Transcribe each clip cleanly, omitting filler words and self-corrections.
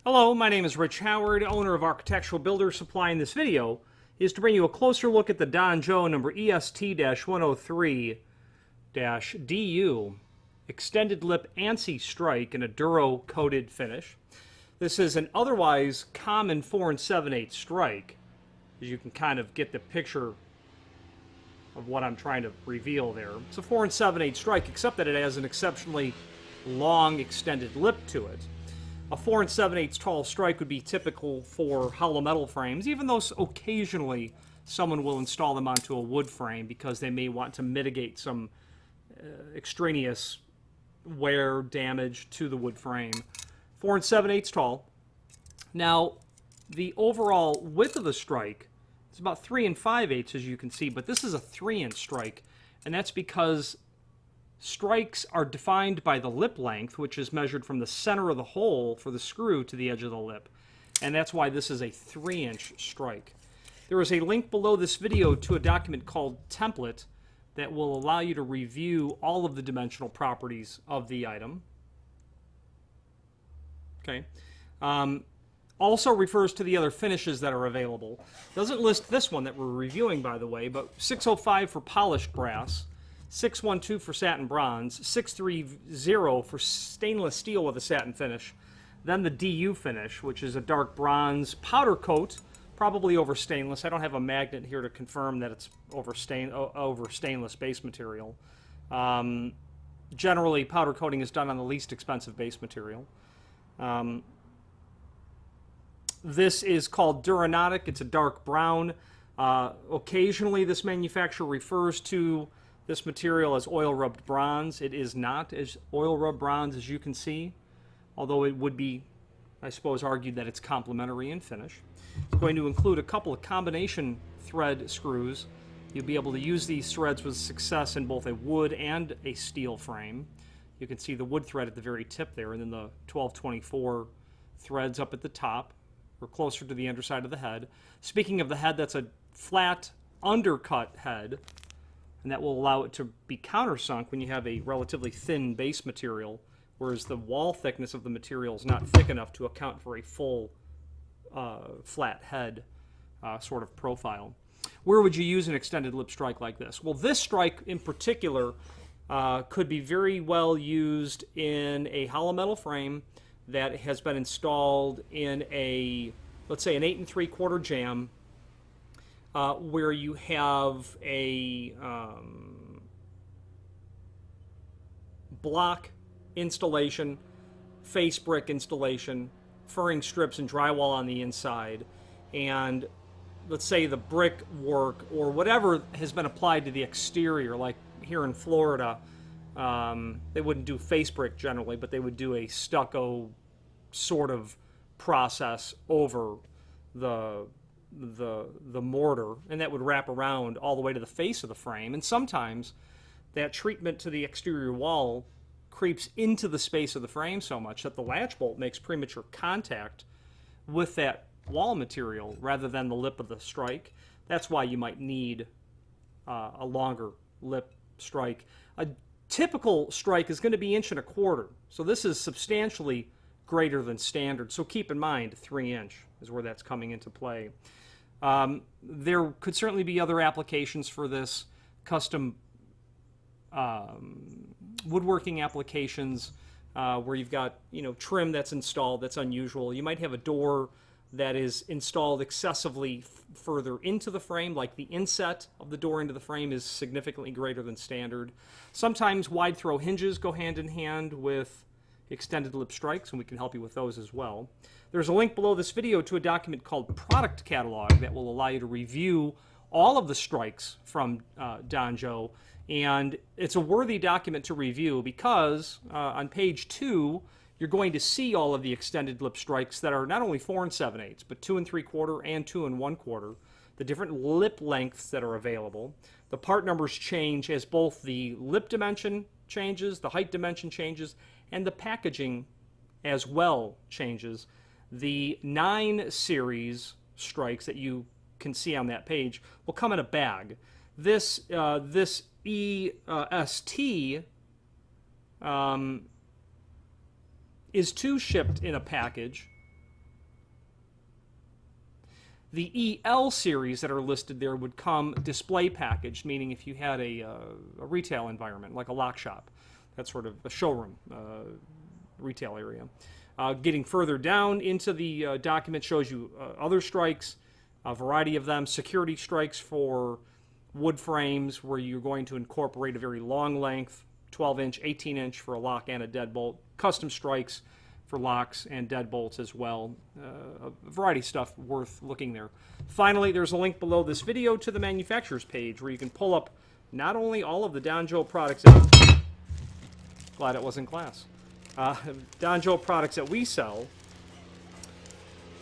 Hello, my name is Rich Howard, owner of Architectural Builder Supply. In this video is to bring you a closer look at the Jo number EST-103-DU extended lip ANSI strike in a Duro coated finish. This is an otherwise common 4 7/8 strike, as you can kind of get the picture of what I'm trying to reveal there. It's a 4 7/8 strike, except that it has an exceptionally long extended lip to it. A 4 7/8 tall strike would be typical for hollow metal frames, even though occasionally someone will install them onto a wood frame because they may want to mitigate some extraneous wear damage to the wood frame. 4 7/8 tall. Now, the overall width of the strike is about 3 5/8, as you can see, but this is a 3-inch strike, and that's because strikes are defined by the lip length, which is measured from the center of the hole for the screw to the edge of the lip. And that's why this is a 3-inch strike. There is a link below this video to a document called Template that will allow you to review all of the dimensional properties of the item. Okay. Also refers to the other finishes that are available. Doesn't list this one that we're reviewing, by the way, but 605 for polished brass, 612 for satin bronze, 630 for stainless steel with a satin finish, then the DU finish, which is a dark bronze powder coat, probably over stainless. I don't have a magnet here to confirm that it's over stainless base material. Generally, powder coating is done on the least expensive base material. This is called Duranodic. It's a dark brown. Occasionally, this manufacturer refers to this material as oil-rubbed bronze. It is not as oil-rubbed bronze, as you can see, although it would be, I suppose, argued that it's complementary in finish. It's going to include a couple of combination thread screws. You'll be able to use these threads with success in both a wood and a steel frame. You can see the wood thread at the very tip there, and then the 1224 threads up at the top, or closer to the underside of the head. Speaking of the head, that's a flat undercut head, and that will allow it to be countersunk when you have a relatively thin base material, whereas the wall thickness of the material is not thick enough to account for a full flat head sort of profile. Where would you use an extended lip strike like this? Well, this strike in particular could be very well used in a hollow metal frame that has been installed in a, let's say, an 8 3/4 jamb, where you have a block installation, face brick installation, furring strips and drywall on the inside, and let's say the brick work or whatever has been applied to the exterior, like here in Florida, they wouldn't do face brick generally, but they would do a stucco sort of process over the mortar, and that would wrap around all the way to the face of the frame. And sometimes that treatment to the exterior wall creeps into the space of the frame so much that the latch bolt makes premature contact with that wall material rather than the lip of the strike. That's why you might need a longer lip strike. A typical strike is going to be 1 1/4, so this is substantially greater than standard. So keep in mind 3-inch is where that's coming into play. There could certainly be other applications for this, custom woodworking applications where you've got trim that's installed that's unusual. You might have a door that is installed excessively further into the frame, like the inset of the door into the frame is significantly greater than standard. Sometimes wide throw hinges go hand in hand with extended lip strikes, and we can help you with those as well. There's a link below this video to a document called Product Catalog that will allow you to review all of the strikes from Jo, and it's a worthy document to review because on page 2 you're going to see all of the extended lip strikes that are not only 4 7/8 but 2 3/4 and 2 1/4, the different lip lengths that are available. The part numbers change as both the lip dimension changes, the height dimension changes, and the packaging as well changes. The 9 series strikes that you can see on that page will come in a bag. This EST is 2 shipped in a package, The EL series that are listed there would come display packaged, meaning if you had a retail environment, like a lock shop, that's sort of a showroom retail area. Getting further down into the document shows you other strikes, a variety of them, security strikes for wood frames where you're going to incorporate a very long length, 12-inch, 18-inch for a lock and a deadbolt, custom strikes for locks and deadbolts as well. A variety of stuff worth looking there. Finally, there's a link below this video to the manufacturer's page where you can pull up not only all of the Donjo products that... Glad it wasn't glass. Donjo products that we sell,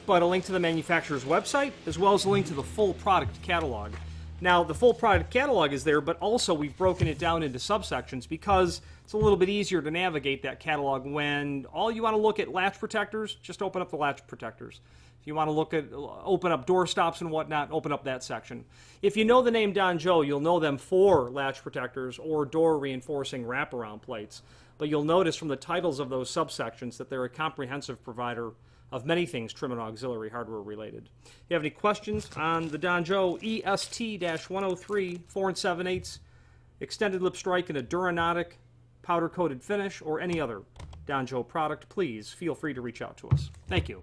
but a link to the manufacturer's website, as well as a link to the full product catalog. Now, the full product catalog is there, but also we've broken it down into subsections because it's a little bit easier to navigate that catalog when all you want to look at latch protectors, just open up the latch protectors. If you want to open up door stops and whatnot, open up that section. If you know the name Donjo, you'll know them for latch protectors or door reinforcing wraparound plates. But you'll notice from the titles of those subsections that they're a comprehensive provider of many things trim and auxiliary hardware related. If you have any questions on the Donjo EST-103 4 7/8 extended lip strike in a Duranodic powder coated finish or any other Donjo product, please feel free to reach out to us. Thank you.